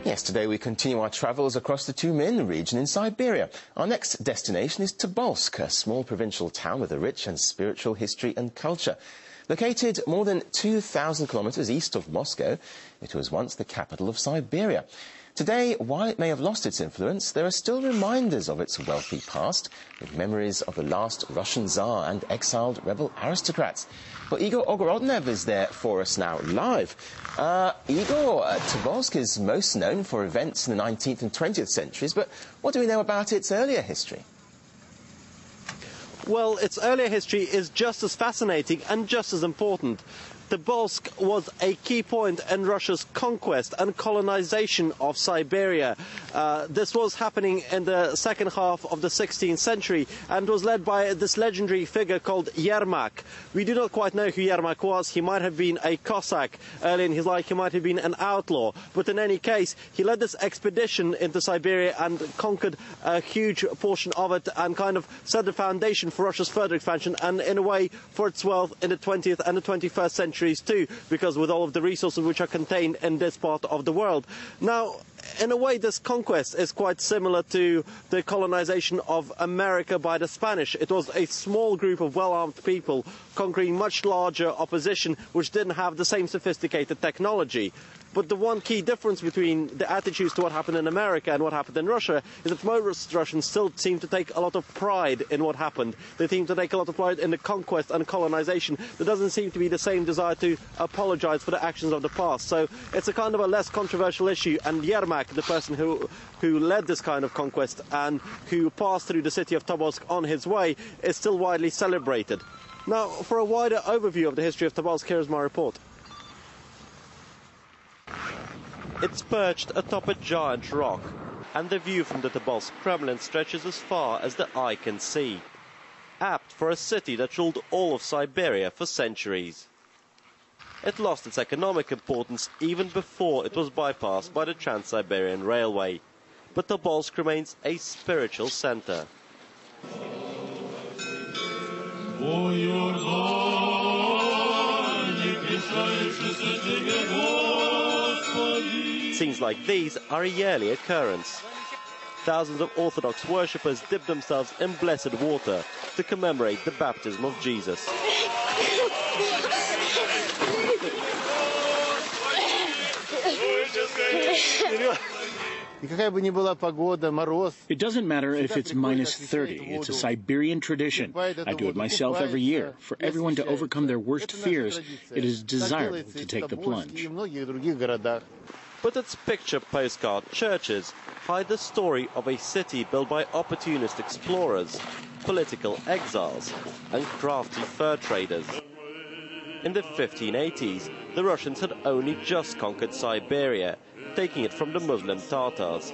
Yes, today we continue our travels across the Tumen region in Siberia. Our next destination is Tobolsk, a small provincial town with a rich and spiritual history and culture. Located more than 2,000 kilometers east of Moscow, it was once the capital of Siberia. Today, while it may have lost its influence, there are still reminders of its wealthy past, with memories of the last Russian Tsar and exiled rebel aristocrats. Well, Igor Ogorodnev is there for us now, live. Igor, Tobolsk is most known for events in the 19th and 20th centuries, but what do we know about its earlier history? Well, its earlier history is just as fascinating and just as important. Tobolsk was a key point in Russia's conquest and colonization of Siberia. This was happening in the second half of the 16th century and was led by this legendary figure called Yermak. We do not quite know who Yermak was. He might have been a Cossack early in his life. He might have been an outlaw. But in any case, he led this expedition into Siberia and conquered a huge portion of it and kind of set the foundation for Russia's further expansion and, in a way, for its wealth in the 20th and the 21st centuries too, because with all of the resources which are contained in this part of the world. Now, in a way, this conquest is quite similar to the colonization of America by the Spanish. It was a small group of well-armed people conquering much larger opposition which didn't have the same sophisticated technology. But the one key difference between the attitudes to what happened in America and what happened in Russia is that most Russians still seem to take a lot of pride in what happened. They seem to take a lot of pride in the conquest and colonization. There doesn't seem to be the same desire to apologize for the actions of the past. So it's a kind of a less controversial issue, and Yermak, the person who led this kind of conquest and who passed through the city of Tobolsk on his way, is still widely celebrated. Now, for a wider overview of the history of Tobolsk, here is my report. It's perched atop a giant rock, and the view from the Tobolsk Kremlin stretches as far as the eye can see. Apt for a city that ruled all of Siberia for centuries. It lost its economic importance even before it was bypassed by the Trans-Siberian Railway, but Tobolsk remains a spiritual center. Scenes like these are a yearly occurrence. Thousands of Orthodox worshippers dip themselves in blessed water to commemorate the baptism of Jesus. It doesn't matter if it's minus 30. It's a Siberian tradition. I do it myself every year. For everyone to overcome their worst fears, it is desirable to take the plunge. But its picture postcard churches hide the story of a city built by opportunist explorers, political exiles, and crafty fur traders. In the 1580s, the Russians had only just conquered Siberia, taking it from the Muslim Tatars.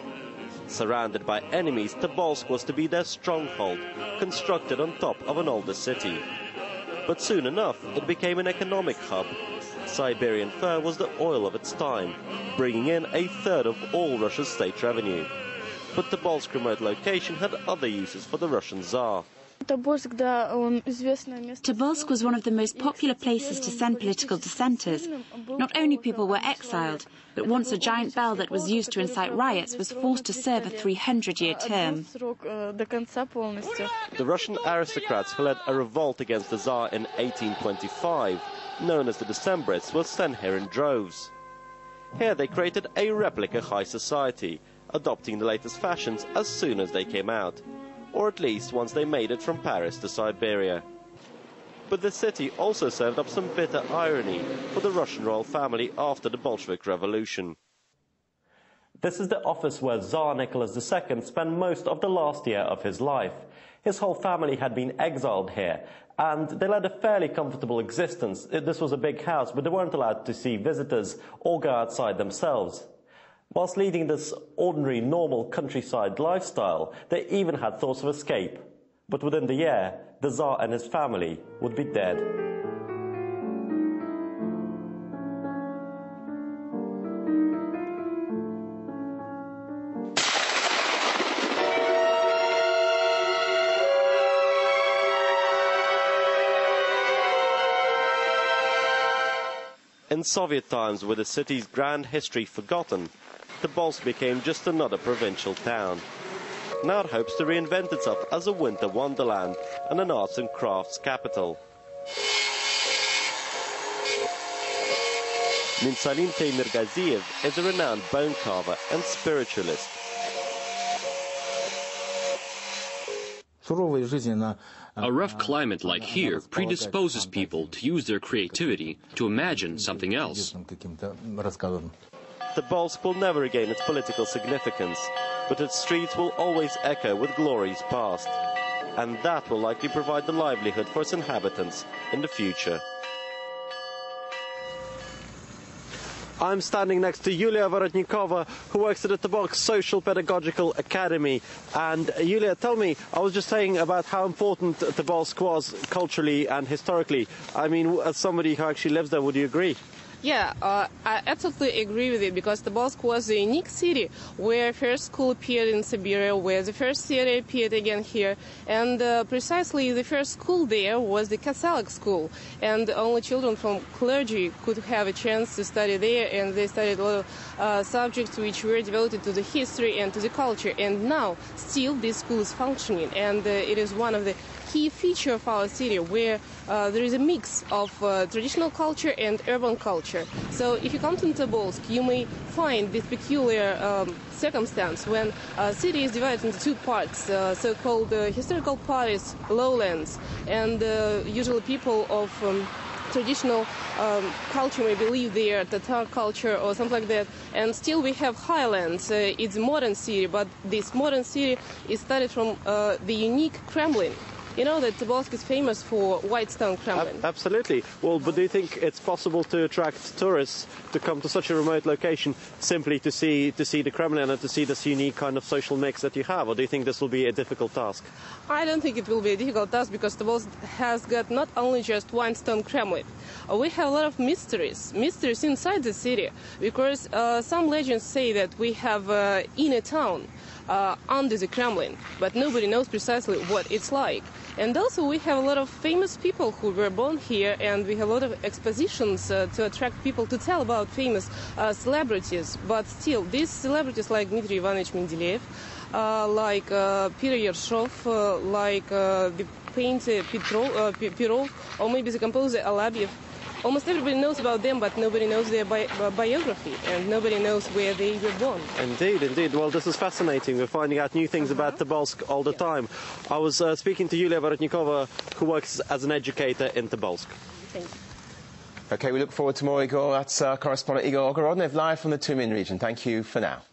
Surrounded by enemies, Tobolsk was to be their stronghold, constructed on top of an older city. But soon enough, it became an economic hub. Siberian fur was the oil of its time, bringing in a third of all Russia's state revenue. But Tobolsk's remote location had other uses for the Russian Tsar. Tobolsk was one of the most popular places to send political dissenters. Not only people were exiled, but once a giant bell that was used to incite riots was forced to serve a 300-year term. The Russian aristocrats who led a revolt against the Tsar in 1825, known as the Decembrists, were sent here in droves. Here they created a replica high society, adopting the latest fashions as soon as they came out, or at least once they made it from Paris to Siberia. But the city also served up some bitter irony for the Russian royal family after the Bolshevik Revolution. This is the office where Tsar Nicholas II spent most of the last year of his life. His whole family had been exiled here, and they led a fairly comfortable existence. This was a big house, but they weren't allowed to see visitors or go outside themselves. Whilst leading this ordinary, normal countryside lifestyle, they even had thoughts of escape. But within the year, the Tsar and his family would be dead. In Soviet times, with the city's grand history forgotten, Tobolsk became just another provincial town. Now it hopes to reinvent itself as a winter wonderland and an arts and crafts capital. Minsalim Temirgaziev is a renowned bone carver and spiritualist. A rough climate like here predisposes people to use their creativity to imagine something else. Tobolsk will never regain its political significance, but its streets will always echo with glories past. And that will likely provide the livelihood for its inhabitants in the future. I'm standing next to Yulia Vorotnikova, who works at the Tobolsk Social Pedagogical Academy. And Yulia, tell me, I was just saying about how important Tobolsk was culturally and historically. I mean, as somebody who actually lives there, would you agree? Yeah, I absolutely agree with it, because Tobolsk was a unique city where first school appeared in Siberia, where the first theater appeared again here, and precisely the first school there was the Catholic school, and only children from clergy could have a chance to study there, and they studied a lot of subjects which were devoted to the history and to the culture, and now still this school is functioning, and it is one of the key feature of our city, where there is a mix of traditional culture and urban culture. So if you come to Tobolsk, you may find this peculiar circumstance when a city is divided into two parts, so-called historical parts, lowlands, and usually people of traditional culture may believe they are Tatar culture or something like that, and still we have highlands. It's a modern city, but this modern city is started from the unique Kremlin. You know that Tobolsk is famous for white stone Kremlin. Absolutely. Well, but do you think it's possible to attract tourists to come to such a remote location simply to see the Kremlin and to see this unique kind of social mix that you have? Or do you think this will be a difficult task? I don't think it will be a difficult task, because Tobolsk has got not only just white stone Kremlin. We have a lot of mysteries inside the city, because some legends say that we have inner town under the Kremlin, but nobody knows precisely what it's like. And also we have a lot of famous people who were born here, and we have a lot of expositions to attract people to tell about famous celebrities. But still, these celebrities like Dmitry Ivanovich Mendeleev, like Peter Yershov, like the painter Perov, or maybe the composer Alabiev, almost everybody knows about them, but nobody knows their biography, and nobody knows where they were born. Indeed, indeed. Well, this is fascinating. We're finding out new things about Tobolsk all the time. I was speaking to Yulia Vorotnikova, who works as an educator in Tobolsk. Thank you. OK, we look forward to more, Igor. That's correspondent Igor Ogorodnev, live from the Tumen region. Thank you for now.